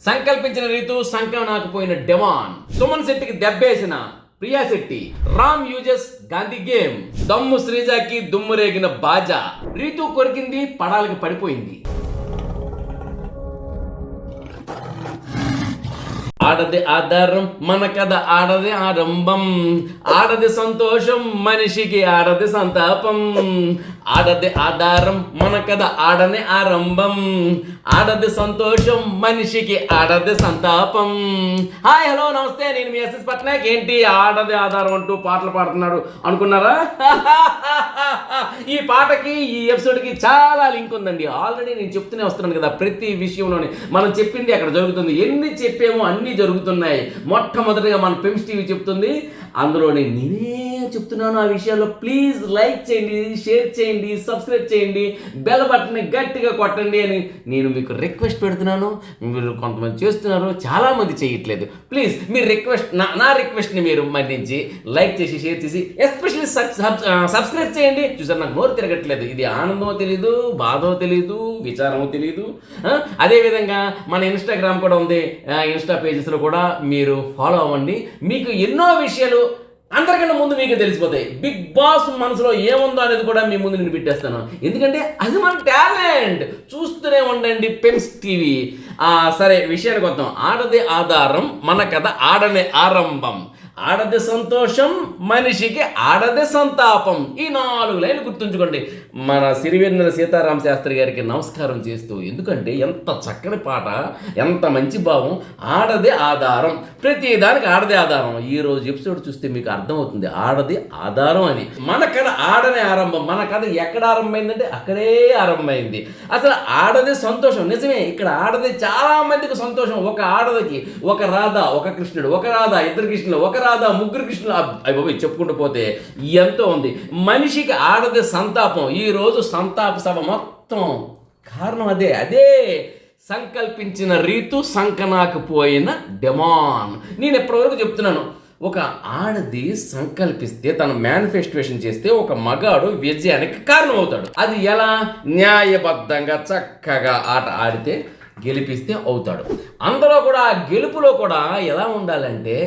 సంకల్పించిన రీతు సంకం నాకపోయిన డెమాన్, సుమన్ శెట్టికి దెబ్బేసిన ప్రియా శెట్టి, రామ్ యూజెస్ గాంధీ గేమ్, దమ్ము శ్రీజాకి దుమ్ము రేగిన బాజా, రీతు కొరికింది పడాలకి పడిపోయింది. ఆడది ఆధారం మన కథ ఆడది ఆరంభం, ఆడది సంతోషం మనిషికి ఆడది సంతాపం, ఆడది ఆధారం మన కథ ఆడని ఆరంభం, ఆడది సంతోషం మనిషికి ఆడది సంతాపం. హాయ్ హలో నమస్తే, నేను మీ ఎస్ఎస్ పట్నాయక్. ఏంటి ఆడది ఆధారం అంటూ పాటలు పాడుతున్నాడు అనుకున్నారా? ఈ పాటకి ఈ ఎపిసోడ్కి చాలా లింక్ ఉందండి. ఆల్రెడీ నేను చెప్తూనే వస్తున్నాను కదా, ప్రతి విషయంలోనే మనం చెప్పింది అక్కడ జరుగుతుంది. ఎన్ని చెప్పామో అన్ని జరుగుతున్నాయి. మొట్టమొదటిగా మన పెమ్స్ టీవీ చెప్తుంది, అందులోనే నేనే చెప్తున్నాను. ఆ విషయాల్లో ప్లీజ్ లైక్ చేయండి, షేర్ చేయండి, సబ్స్క్రైబ్ చేయండి, బెల్ బటన్ని గట్టిగా కొట్టండి అని నేను మీకు రిక్వెస్ట్ పెడుతున్నాను. మీరు కొంతమంది చేస్తున్నారు, చాలామంది చేయట్లేదు. ప్లీజ్ మీ రిక్వెస్ట్, నా రిక్వెస్ట్ని మీరు మన్నించి లైక్ చేసి షేర్ చేసి ఎస్పెషల్లీ సబ్స్క్రైబ్ చేయండి. చూసారు, నాకు నోరు తిరగట్లేదు. ఇది ఆనందమో తెలీదు, బాధో తెలీదు, విచారమో తెలీదు. అదేవిధంగా మన ఇన్స్టాగ్రామ్ కూడా ఉంది. ఇన్స్టా పేజెస్లో కూడా మీరు ఫాలో అవ్వండి. మీకు ఎన్నో విషయాలు అందరికన్నా ముందు మీకు తెలిసిపోతాయి. బిగ్ బాస్ మనసులో ఏముందో అనేది కూడా మీ ముందు నేను పెట్టేస్తాను. ఎందుకంటే అది మన టాలెంట్. చూస్తూనే ఉండండి పెమ్స్ టీవీ. సరే, విషయానికి వద్దాం. ఆడది ఆధారం మన కథ ఆడనే ఆరంభం, ఆడది సంతోషం మనిషికి ఆడది సంతాపం. ఈ 4 లైన్లు గుర్తుంచుకోండి. మన సిరివెన్నెల సీతారామ శాస్త్రి గారికి నమస్కారం చేస్తూ, ఎందుకంటే ఎంత చక్కని పాట, ఎంత మంచి భావం. ఆడది ఆధారం, ప్రతి దానికి ఆడది ఆధారం. ఈ రోజు ఎపిసోడ్ చూస్తే మీకు అర్థమవుతుంది ఆడది ఆధారం అని. మన కథ ఆడనే ఆరంభం. మన కథ ఎక్కడ ఆరంభమైందంటే అక్కడే ఆరంభమైంది. అసలు ఆడది సంతోషం. నిజమే, ఇక్కడ ఆడది చాలా మందికి సంతోషం. ఒక ఆడదికి ఒక రాధ, ఒక కృష్ణుడు, ఒక రాధ, 2 కృష్ణులు, ఒక రాధ, 3 కృష్ణులు, అయ్యి చెప్పుకుంటూ పోతే ఎంతో ఉంది. మనిషికి ఆడది సంతాపం. ఈ రోజు సంతాప సభ మొత్తం కారణం అదే సంకల్పించిన రీతు సంకనాకపోయిన డెమాన్. నేను ఎప్పటివరకు చెప్తున్నాను, ఒక ఆడది సంకల్పిస్తే, తన మేనిఫెస్టేషన్ చేస్తే ఒక మగాడు విజయానికి కారణం అవుతాడు. అది ఎలా? న్యాయబద్ధంగా చక్కగా ఆట ఆడితే గెలిపిస్తే అవుతాడు. అందులో కూడా గెలుపులో కూడా ఎలా ఉండాలంటే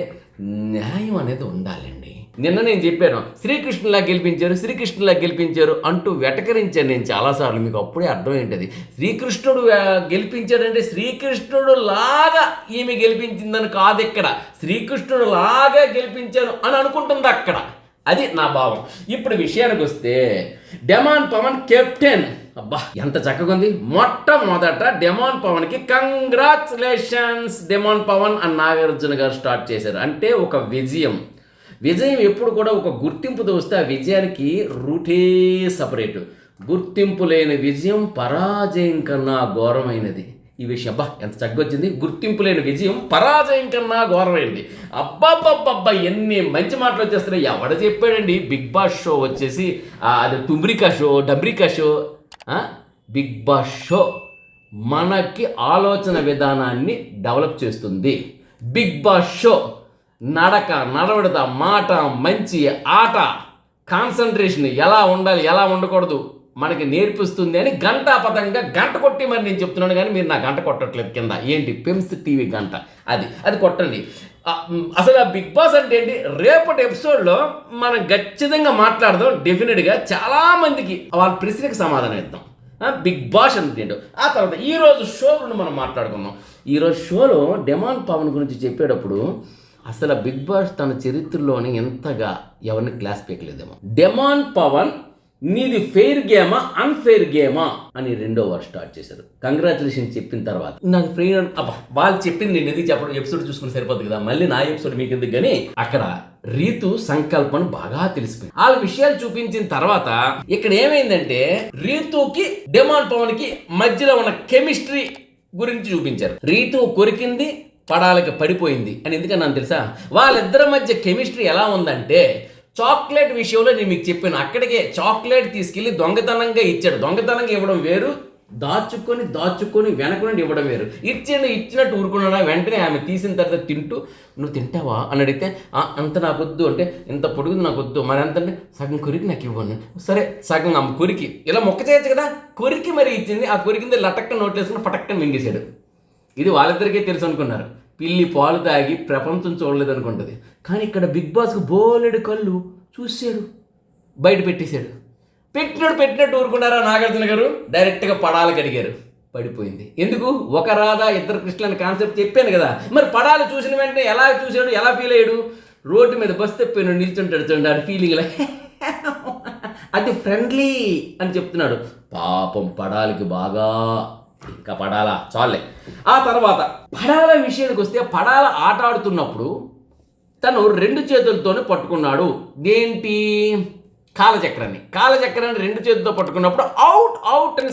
న్యాయం అనేది ఉండాలండి. నిన్న నేను చెప్పాను, శ్రీకృష్ణులా గెలిపించారు అంటూ వెటకరించాను నేను చాలాసార్లు. మీకు అప్పుడే అర్థం ఏంటది. శ్రీకృష్ణుడు గెలిపించాడంటే శ్రీకృష్ణుడు లాగా ఈమె గెలిపించిందని కాదు, ఇక్కడ శ్రీకృష్ణుడు లాగా గెలిపించాను అని అనుకుంటుంది అక్కడ. అది నా భావం. ఇప్పుడు విషయానికి వస్తే, డెమాన్ పవన్ కెప్టెన్. అబ్బా ఎంత చక్కగా ఉంది. మొట్టమొదట డెమాన్ పవన్కి కంగ్రాచులేషన్స్. డెమాన్ పవన్ అని నాగార్జున గారు స్టార్ట్ చేశారు. అంటే ఒక విజయం ఎప్పుడు కూడా ఒక గుర్తింపుతో వస్తే ఆ విజయానికి రూటే సపరేటు. గుర్తింపు లేని విజయం పరాజయం కన్నా ఘోరమైనది. ఈ విషయం అబ్బా ఎంత చక్కొచ్చింది. గుర్తింపు లేని విజయం పరాజయం కన్నా ఘోరమైంది. అబ్బాబ్బాబ్బా ఎన్ని మంచి మాటలు వచ్చేస్తున్నాయి. ఎవడ చెప్పాడండి? బిగ్ బాస్ షో వచ్చేసి అది డబ్రికా షో. బిగ్ బాస్ షో మనకి ఆలోచన విధానాన్ని డెవలప్ చేస్తుంది. బిగ్ బాస్ షో నడవడత, మాట, మంచి ఆట, కాన్సన్ట్రేషన్ ఎలా ఉండాలి, ఎలా ఉండకూడదు మనకి నేర్పిస్తుంది అని గంటాపదంగా గంట కొట్టి మరి నేను చెప్తున్నాను. కానీ మీరు నా గంట కొట్టట్లేదు కింద. ఏంటి? పెమ్స్ టీవీ గంట. అది కొట్టండి. అసలు ఆ బిగ్ బాస్ అంటే ఏంటి? రేపటి ఎపిసోడ్లో మనం ఖచ్చితంగా మాట్లాడదాం. డెఫినెట్గా చాలామందికి వాళ్ళ ప్రశ్నకి సమాధానం ఇద్దాం. బిగ్ బాస్ అంటే ఏంటో. ఆ తర్వాత ఈరోజు షో గురించి మనం మాట్లాడుకుందాం. ఈరోజు షోలో డెమాన్ పవన్ గురించి చెప్పేటప్పుడు అసలు బిగ్ బాస్ తన చరిత్రలోని ఎంతగా ఎవరిని క్లాస్ పీకలేదేమో. డెమాన్ పవన్ నీది ఫెయిర్ గేమా అన్ఫెయిర్ గేమా అని 2వ వారు స్టార్ట్ చేశారు. కంగ్రాచులేషన్ చెప్పిన తర్వాత నాకు ఫెయిర్ వాళ్ళు చెప్పింది నేను ఎందుకు చెప్పడం, ఎపిసోడ్ చూసుకుని సరిపోద్ది కదా, మళ్ళీ నా ఎపిసోడ్ మీకు ఎందుకు. కానీ అక్కడ రీతు సంకల్పన బాగా తెలిసిపోయింది. వాళ్ళ విషయాలు చూపించిన తర్వాత ఇక్కడ ఏమైందంటే రీతుకి డెమాన్ పవన్ కి మధ్యలో ఉన్న కెమిస్ట్రీ గురించి చూపించారు. రీతు కొరికింది పడాలకి పడిపోయింది అని ఎందుకన్నా తెలుసా? వాళ్ళిద్దరి మధ్య కెమిస్ట్రీ ఎలా ఉందంటే, చాక్లెట్ విషయంలో నేను మీకు చెప్పాను. అక్కడికే చాక్లెట్ తీసుకెళ్ళి దొంగతనంగా ఇచ్చాడు. దొంగతనంగా ఇవ్వడం వేరు, దాచుకొని వెనక నుండి ఇవ్వడం వేరు. ఇచ్చినట్టు ఊరుకున్నాడా? వెంటనే ఆమె తీసిన తర్వాత తింటూ, నువ్వు తింటావా అని అడిగితే అంత నాకు వద్దు అంటే, ఇంత పొడుగుది నాకు వద్దు, మరి ఎంత అంటే సగం కొరికి నాకు ఇవ్వను. సరే సగం అమ్మ కొరికి ఇలా మొక్క చేయొచ్చు కదా, కొరికి మరి ఇచ్చింది. ఆ కొరికింది లటక్క నోట్లేసుకుని పటక్కని మింగేశాడు. ఇది వాళ్ళిద్దరికీ తెలుసు అనుకున్నారు. పిల్లి పాలు తాగి ప్రపంచం చూడలేదు అనుకుంటుంది. కానీ ఇక్కడ బిగ్ బాస్కు బోలెడు కళ్ళు చూసాడు, బయట పెట్టేశాడు. పెట్టినట్టు ఊరుకున్నారా నాగార్జున గారు? డైరెక్ట్గా పడాలకు అడిగారు. పడిపోయింది. ఎందుకు? ఒక రాధా ఇద్దరు కృష్ణులు అనే కాన్సెప్ట్ చెప్పాను కదా. మరి పడాలు చూసిన వెంటనే ఎలా చూశాడు, ఎలా ఫీల్ అయ్యాడు? రోడ్డు మీద బస్ తెప్పాను నిల్చుంటాడు చూడండి, ఆడు ఫీలింగ్లో అది ఫ్రెండ్లీ అని చెప్తున్నాడు. పాపం పడాలకి బాగా ఇంకా పడాలా చాలే. ఆ తర్వాత పడాల విషయానికి వస్తే, పడాల ఆట ఆడుతున్నప్పుడు తను 2 చేతులతోనే పట్టుకున్నాడు. దేంటి? కాలచక్రాన్ని 2 చేతులతో పట్టుకున్నప్పుడు అవుట్ అని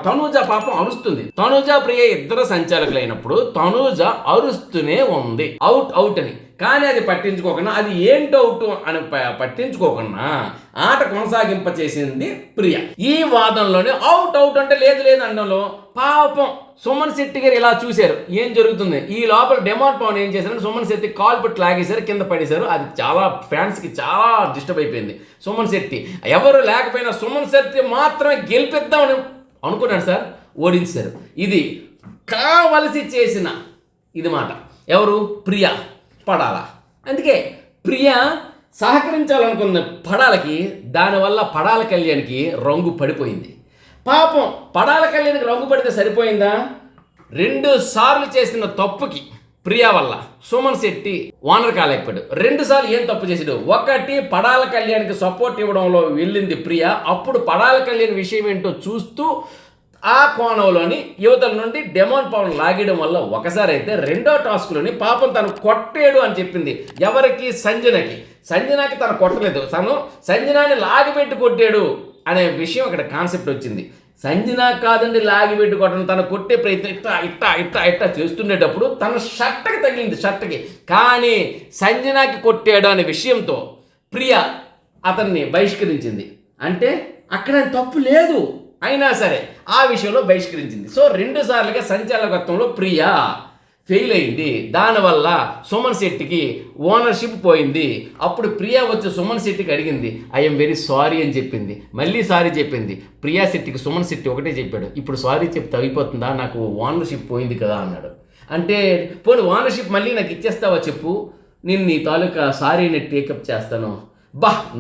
తనూజ పాపం అరుస్తుంది. తనూజ ప్రియ ఇద్దరు సంచాలకులైనప్పుడు తనూజ అరుస్తూనే ఉంది అవుట్ అని. కానీ అది పట్టించుకోకుండా, అది ఏంటి అవుట్ అని పట్టించుకోకుండా ఆట కొనసాగింప చేసింది ప్రియ. ఈ వాదనలోనే అవుట్ అంటే లేదు అనడంలో పాపం సుమన్ శెట్టి గారు ఇలా చూశారు ఏం జరుగుతుంది. ఈ లోపల డెమాన్ పవన్ ఏం చేశారంటే సుమన్ శెట్టి కాలు పెట్టి లాగేశారు, కింద పడేశారు. అది చాలా ఫ్యాన్స్కి చాలా డిస్టర్బ్ అయిపోయింది. సుమన్ శెట్టి ఎవరు లేకపోయినా సుమన్ శెట్టి మాత్రమే గెలిపిద్దామని అనుకున్నాడు సార్, ఓడించారు. ఇది కావలసి చేసిన ఇది మాట. ఎవరు? ప్రియ పడాల. అందుకే ప్రియ సహకరించాలనుకున్న పడాలకి, దానివల్ల పడాల కళ్యాణ్కి రంగు పడిపోయింది. పాపం పడాల కళ్యాణ్కి రంగు పడితే సరిపోయిందా? 2 సార్లు చేసిన తప్పుకి ప్రియా వల్ల సుమన్ శెట్టి ఓనర్ కాలేకపోయాడు. 2 సార్లు ఏం తప్పు చేసాడు? ఒకటి, పడాల కళ్యాణ్కి సపోర్ట్ ఇవ్వడంలో వెళ్ళింది ప్రియా. అప్పుడు పడాల కళ్యాణ్ విషయం ఏంటో చూస్తూ ఆ కోణంలోని యువతల నుండి డెమాన్ పవన్ లాగేయడం వల్ల ఒకసారి అయితే, రెండో టాస్క్లోని పాపం తను కొట్టాడు అని చెప్పింది. ఎవరికి? సంజనాకి తను కొట్టలేదు, తను సంజనాని లాగిపెట్టి కొట్టాడు అనే విషయం అక్కడ కాన్సెప్ట్ వచ్చింది. సంజనా కాదండి లాగిపెట్టి కొట్టడం, తను కొట్టే ప్రయత్నం ఇట్టా చేస్తుండేటప్పుడు తన షర్ట్కి తగిలింది, షర్ట్కి. కానీ సంజనాకి కొట్టాడు అనే విషయంతో ప్రియ అతన్ని బహిష్కరించింది. అంటే అక్కడ తప్పు లేదు, అయినా సరే ఆ విషయంలో బహిష్కరించింది. సో 2 సార్లుగా సంచాలకత్వంలో ప్రియా ఫెయిల్ అయింది. దానివల్ల సుమన్ శెట్టికి ఓనర్షిప్ పోయింది. అప్పుడు ప్రియా వచ్చి సుమన్ శెట్టికి అడిగింది, ఐఎమ్ వెరీ సారీ అని చెప్పింది. మళ్ళీ సారీ చెప్పింది. ప్రియా శెట్టికి సుమన్ శెట్టి ఒకటే చెప్పాడు, ఇప్పుడు సారీ చెప్తే అయిపోతుందా, నాకు ఓనర్షిప్ పోయింది కదా అన్నాడు. అంటే పోనీ ఓనర్షిప్ మళ్ళీ నాకు ఇచ్చేస్తావా చెప్పు, నేను నీ తాలూకా సారీని టేకప్ చేస్తాను.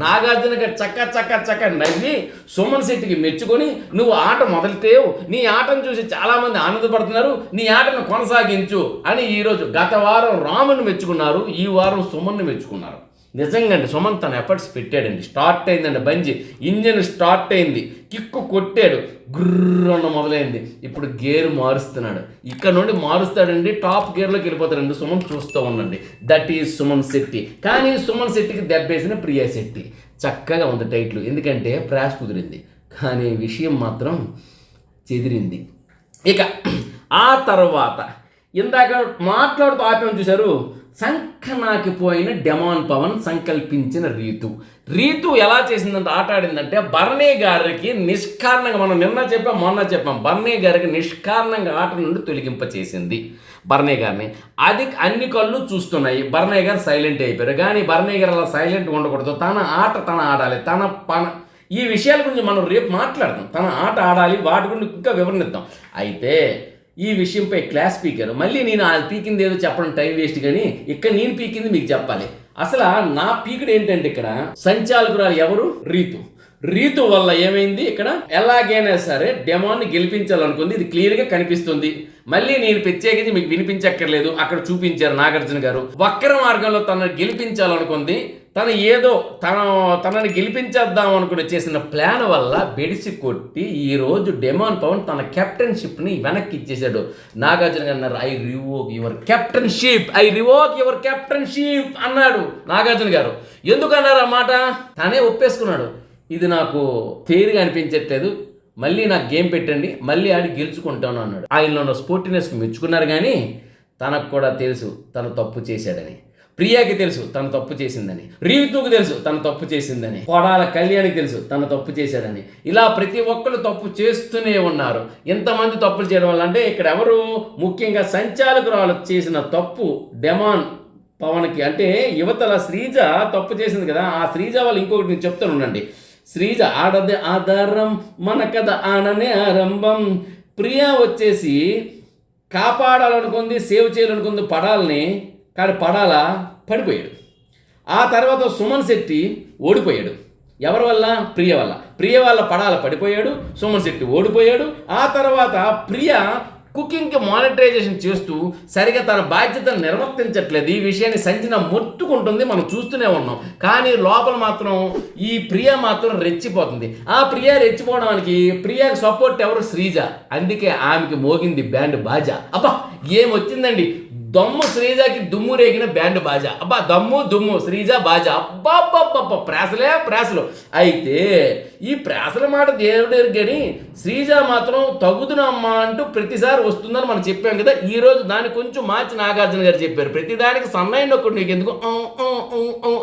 నాగార్జున గారు చక్క నవ్వి సుమన్ శెట్టికి మెచ్చుకొని, నువ్వు ఆట మొదలుతేవు, నీ ఆటను చూసి చాలామంది ఆనందపడుతున్నారు, నీ ఆటను కొనసాగించు అని ఈరోజు గత వారం రాముని మెచ్చుకున్నారు, ఈ వారం సుమన్ను మెచ్చుకున్నారు. నిజంగా అండి సుమన్ తన ఎఫర్ట్స్ పెట్టాడండి. స్టార్ట్ అయిందండి బంజి, ఇంజన్ స్టార్ట్ అయింది, కిక్కు కొట్టాడు, గుర్రన్న మొదలైంది. ఇప్పుడు గేర్ మారుస్తున్నాడు, ఇక్కడ నుండి మారుస్తాడండి, టాప్ గేర్లోకి వెళ్ళిపోతాడండి. సుమన్ చూస్తూ ఉండండి. That is Suman Shetty. కానీ సుమన్ శెట్టికి దెబ్బేసిన ప్రియా శెట్టి. చక్కగా ఉంది టైటిల్, ఎందుకంటే ప్రాస్ కుదిరింది, కానీ విషయం మాత్రం చెదిరింది. ఇక ఆ తర్వాత ఇందాక మాట్లాడుతూ ఆపాము చూశారు, సంకనాకిపోయిన డెమాన్ పవన్ సంకల్పించిన రీతు ఎలా చేసిందంటే, ఆట ఆడిందంటే బర్నీ గారికి నిష్కారణంగా, మనం మొన్న చెప్పాం బర్నీ గారికి నిష్కారణంగా ఆట నుండి తొలగింప చేసింది బర్నీ గారిని. అది అన్ని కళ్ళు చూస్తున్నాయి, బర్నీ గారు సైలెంట్ అయిపోయారు. కానీ బర్నీ గారు అలా సైలెంట్గా ఉండకూడదు, తన ఆట తన ఆడాలి. ఈ విషయాల గురించి మనం రేపు మాట్లాడదాం. తన ఆట ఆడాలి, వాటి గురించి ఇంకా వివరణిద్దాం. అయితే ఈ విషయంపై క్లాస్ స్పీకర్ మళ్ళీ నేను ఆ పీకింది ఏదో చెప్పడం టైం వేస్ట్, కానీ ఇక్కడ నేను పీకింది మీకు చెప్పాలి. అసలు నా పీకుడు ఏంటంటే, ఇక్కడ సంచాలకురాలు ఎవరు? రీతు వల్ల ఏమైంది, ఇక్కడ ఎలాగైనా సరే డెమాన్ని గెలిపించాలనుకుంది. ఇది క్లియర్గా కనిపిస్తుంది. మళ్ళీ నేను ప్రత్యేకించి మీకు వినిపించక్కర్లేదు, అక్కడ చూపించారు నాగార్జున గారు. వక్ర మార్గంలో తనను గెలిపించాలనుకుంది. తనని గెలిపించేద్దాం అనుకుని చేసిన ప్లాన్ వల్ల బెడిసి కొట్టి ఈరోజు డెమాన్ పవన్ తన కెప్టెన్షిప్ని వెనక్కి ఇచ్చేశాడు. నాగార్జున గారు అన్నారు, ఐ రివోక్ యువర్ కెప్టెన్షిప్ అన్నాడు నాగార్జున గారు. ఎందుకు అన్నారు ఆ మాట? తనే ఒప్పేసుకున్నాడు, ఇది నాకు ఫెయిర్గా అనిపించట్లేదు, మళ్ళీ నాకు గేమ్ పెట్టండి, మళ్ళీ ఆడి గెలుచుకుంటాను అన్నాడు. ఆయనలో ఉన్న స్పోర్టినెస్కి మెచ్చుకున్నారు. కానీ తనకు కూడా తెలుసు తను తప్పు చేశాడని, ప్రియాకి తెలుసు తను తప్పు చేసిందని, రీతుకు తెలుసు తను తప్పు చేసిందని, కొడాల కళ్యాణ్కి తెలుసు తను తప్పు చేశాడని. ఇలా ప్రతి ఒక్కరు తప్పు చేస్తూనే ఉన్నారు. ఎంతమంది తప్పులు చేయడం వల్ల అంటే, ఇక్కడ ఎవరు ముఖ్యంగా సంచాలకురాలు చేసిన తప్పు డెమాన్ పవన్కి, అంటే యువతల శ్రీజ తప్పు చేసింది కదా, ఆ శ్రీజ వాళ్ళు ఇంకొకటి నేను చెప్తాను ఉండండి. శ్రీజ ఆడదే ఆధారం మన కథ ఆననే ఆరంభం. ప్రియా వచ్చేసి కాపాడాలనుకుంది, సేవ్ చేయాలనుకుంది పడాలని, కానీ పడిపోయాడు. ఆ తర్వాత సుమన్ శెట్టి ఓడిపోయాడు. ఎవరి వల్ల? ప్రియ వల్ల. ప్రియ వల్ల పడిపోయాడు, సుమన్ శెట్టి ఓడిపోయాడు. ఆ తర్వాత ప్రియ కుకింగ్కి మానిటరైజేషన్ చేస్తూ సరిగా తన బాధ్యతను నిర్వర్తించట్లేదు. ఈ విషయాన్ని సంజన మొత్తుకుంటుంది, మనం చూస్తూనే ఉన్నాం. కానీ లోపల మాత్రం ఈ ప్రియ మాత్రం రెచ్చిపోతుంది. ఆ ప్రియ రెచ్చిపోవడానికి ప్రియకి సపోర్ట్ ఎవరు? శ్రీజ. అందుకే ఆమెకి మోగింది బ్యాండ్ బాజా. అబ్బా ఏమొచ్చిందండి! దమ్ము శ్రీజాకి దుమ్ము రేగిన బ్యాండ్ బాజా. అబ్బా దుమ్ము శ్రీజ బాజా. అబ్బా ప్రాసలు. అయితే ఈ ప్రాసల మాట దేవుడు కానీ శ్రీజ మాత్రం తగుదునమ్మా అంటూ ప్రతిసారి వస్తుందని మనం చెప్పాం కదా. ఈరోజు దాన్ని కొంచెం మార్చి నాగార్జున గారు చెప్పారు. ప్రతిదానికి సన్నాయి నొక్కుడు నీకెందుకు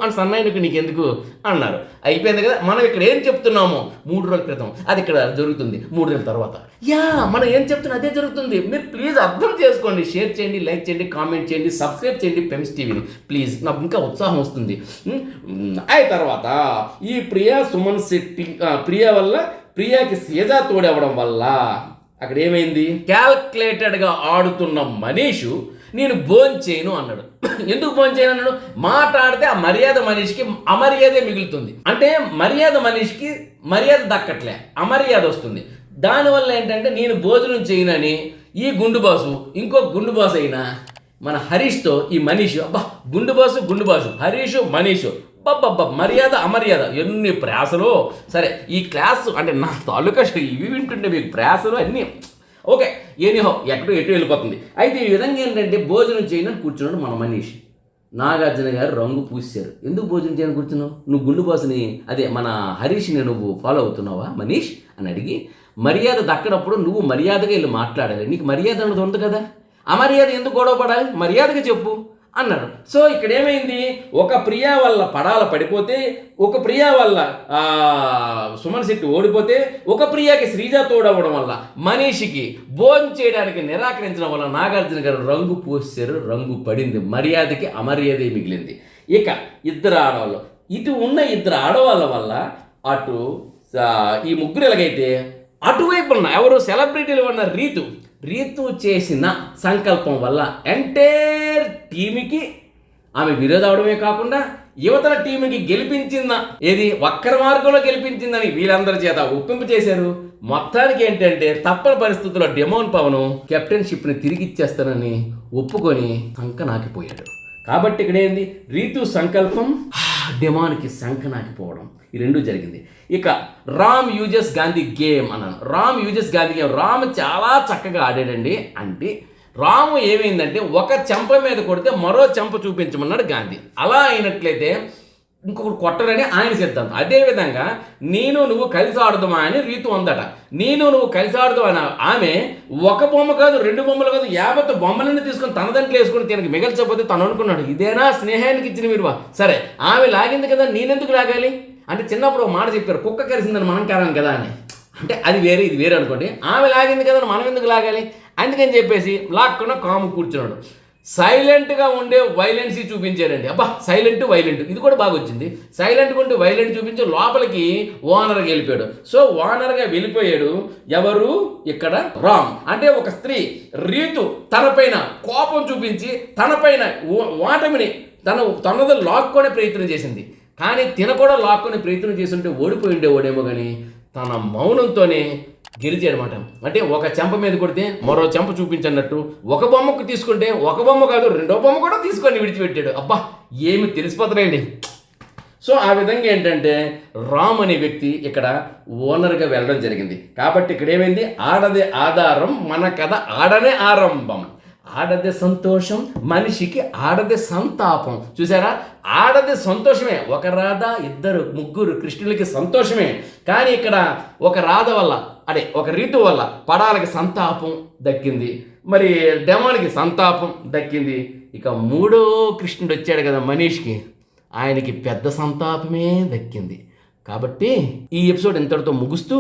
అని సన్నాయి నొక్కు నీకెందుకు అన్నారు. అయిపోయింది కదా. మనం ఇక్కడ ఏం చెప్తున్నామో 3 రోజుల క్రితం అది ఇక్కడ జరుగుతుంది 3 నెలల తర్వాత. మనం ఏం చెప్తున్నా అదే జరుగుతుంది. మీరు ప్లీజ్ అర్థం చేసుకోండి. షేర్ చేయండి, లైక్ చేయండి, కామెంట్ చేయండి, సబ్స్క్రైబ్ చేయండి పెమ్స్ టీవీని ప్లీజ్. నాకు ఇంకా ఉత్సాహం వస్తుంది. అయిన తర్వాత ఈ ప్రియా సుమన్ శెట్టి ప్రియ వల్ల ప్రియాకి సీజా తోడవడం వల్ల అక్కడ ఏమైంది? క్యాల్కులేటెడ్గా ఆడుతున్న మనీషు నేను భోంచేయను అన్నాడు. ఎందుకు భోంచేయను అన్నాడు? మాట్లాడితే ఆ మర్యాద మనిషికి అమర్యాదే మిగులుతుంది. అంటే మర్యాద మనిషికి మర్యాద దక్కట్లే, అమర్యాద వస్తుంది. దానివల్ల ఏంటంటే నేను భోజనం చేయనని ఈ గుండు బాసు ఇంకో గుండు బాసు అయినా మన హరీష్తో ఈ మనీషు గుండు బాసు హరీషు మనీషు మర్యాద అమర్యాద ఎన్ని ప్రాసలు. సరే ఈ క్లాస్ అంటే నా తాలూకా ఇవి వింటుంటే మీకు ప్రాసలు అన్నీ ఓకే. ఎనీహో ఎటు వెళ్ళిపోతుంది. అయితే ఈ విధంగా ఏంటంటే భోజనం చేయనని కూర్చున్నాడు మన మనీష్. నాగార్జున గారు రంగు పూసారు. ఎందుకు భోజనం చేయని కూర్చున్నావు? నువ్వు గుండు బాసుని అదే మన హరీష్ని నువ్వు ఫాలో అవుతున్నావా మనీష్ అని అడిగి, మర్యాద దక్కనప్పుడు నువ్వు మర్యాదగా వెళ్ళి మాట్లాడాలి. నీకు మర్యాద అన్నది ఉంది కదా, అమర్యాద ఎందుకు గొడవ పడాలి? మర్యాదగా చెప్పు అన్నాడు. సో ఇక్కడ ఏమైంది? ఒక ప్రియా వల్ల పడిపోతే, ఒక ప్రియా వల్ల సుమన్ శెట్టి ఓడిపోతే, ఒక ప్రియాకి శ్రీజ తోడవడం వల్ల మనీషికి భోజనం చేయడానికి నిరాకరించడం వల్ల నాగార్జున గారు రంగు పోసారు. రంగు పడింది. మర్యాదకి అమర్యాదే మిగిలింది. ఇక ఇద్దరు ఆడవాళ్ళు, ఇటు ఉన్న ఇద్దరు ఆడవాళ్ళ వల్ల అటు ఈ ముగ్గురు ఎలాగైతే అటువైపు ఉన్న ఎవరు సెలబ్రిటీలు ఉన్న రీతు చేసిన సంకల్పం వల్ల ఎంటైర్ టీంకి ఆమె విరోధం అవడమే కాకుండా యువతల టీంకి గెలిపించిందా, ఏది వక్ర మార్గంలో గెలిపించిందని వీళ్ళందరి చేత ఒప్పింపు చేశారు. మొత్తానికి ఏంటంటే తప్పని పరిస్థితుల్లో డెమోన్ పవన్ కెప్టెన్షిప్ని తిరిగి ఇచ్చేస్తానని ఒప్పుకొని సంక నాకిపోయాడు. కాబట్టి ఇక్కడ ఏంది? రీతు సంకల్పం, డెమాన్కి సంక నాకిపోవడం, ఈ రెండు జరిగింది. ఇక రామ్ యూజెస్ గాంధీ గేమ్ అన్నాను. రామ్ చాలా చక్కగా ఆడాడండి. అంటే రాము ఏమైందంటే ఒక చెంప మీద కొడితే మరో చెంప చూపించమన్నాడు గాంధీ. అలా అయినట్లయితే ఇంకొకరు కొట్టరని ఆయన సిద్ధాంతం. అదేవిధంగా నువ్వు కలిసి ఆడుదామా అని రీతు ఉందట. నువ్వు కలిసి ఆడుదాం అని ఆమె ఒక బొమ్మ కాదు, 2 బొమ్మలు కాదు, 50 బొమ్మలన్నీ తీసుకొని తన దాంట్లో వేసుకుని తినకి మిగల్చకపోతే తను అనుకున్నాడు ఇదేనా స్నేహానికి ఇచ్చిన విలువ. సరే ఆమె లాగింది కదా, నేనెందుకు లాగాలి అంటే చిన్నప్పుడు మాట చెప్పారు, కుక్క కరిసిందని మనం కారం కదా అని. అంటే అది వేరే ఇది వేరే అనుకోండి. ఆమె లాగింది కదా మనం ఎందుకు లాగాలి, అందుకని చెప్పేసి లాక్కున్న కాము కూర్చున్నాడు. సైలెంట్గా ఉండే వైలెన్సీ చూపించారండి. వైలెంట్ ఇది కూడా బాగా వచ్చింది. సైలెంట్గా ఉండి వైలెంట్ చూపించి లోపలికి ఓనర్గా వెళ్ళిపోయాడు. సో ఓనర్గా వెళ్ళిపోయాడు ఎవరు? ఇక్కడ రామ్. అంటే ఒక స్త్రీ రీతు తనపైన కోపం చూపించి తనపైన ఓటమిని తనది లాక్కొనే ప్రయత్నం చేసింది. కానీ తిన కూడా లాక్కొని ప్రయత్నం చేస్తుంటే ఓడిపోయి ఉండేవాడేమో కానీ తన మౌనంతోనే గెలిచాడనమాట. అంటే ఒక చెంప మీద కొడితే మరో చెంప చూపించన్నట్టు, ఒక బొమ్మకు తీసుకుంటే ఒక బొమ్మ కాదు 2వ బొమ్మ కూడా తీసుకొని విడిచిపెట్టాడు. ఏమి తెలిసిపోతున్నాయండి. సో ఆ విధంగా ఏంటంటే రామ్ అనే వ్యక్తి ఇక్కడ ఓనర్గా వెళ్ళడం జరిగింది. కాబట్టి ఇక్కడ ఏమైంది? ఆడదే ఆధారం, మన కథ ఆడనే ఆరంభం. ఆడదే సంతోషం, మనిషికి ఆడదే సంతాపం. చూసారా? ఆడదే సంతోషమే. ఒక రాధ, 2, 3 కృష్ణులకి సంతోషమే. కానీ ఇక్కడ ఒక రాధ వల్ల ఒక రీతు వల్ల పడాలకి సంతాపం దక్కింది, మరి డెమాన్కి సంతాపం దక్కింది. ఇక 3వ కృష్ణుడు వచ్చాడు కదా మనీష్కి, ఆయనకి పెద్ద సంతాపమే దక్కింది. కాబట్టి ఈ ఎపిసోడ్ ఇంతటితో ముగుస్తూ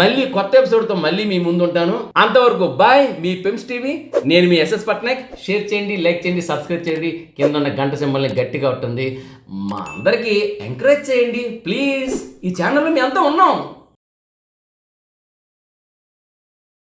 మళ్ళీ కొత్త ఎపిసోడ్తో మళ్ళీ మీ ముందు ఉంటాను. అంతవరకు బాయ్. మీ పెమ్స్ టీవీ, నేను మీ ఎస్ఎస్ పట్నాయక్. షేర్ చేయండి, లైక్ చేయండి, సబ్స్క్రైబ్ చేయండి. కింద ఉన్న గంట సింబల్ని గట్టిగా ఉంటుంది. మా అందరికీ ఎంకరేజ్ చేయండి ప్లీజ్. ఈ ఛానల్లో మేము అంతా ఉన్నాం.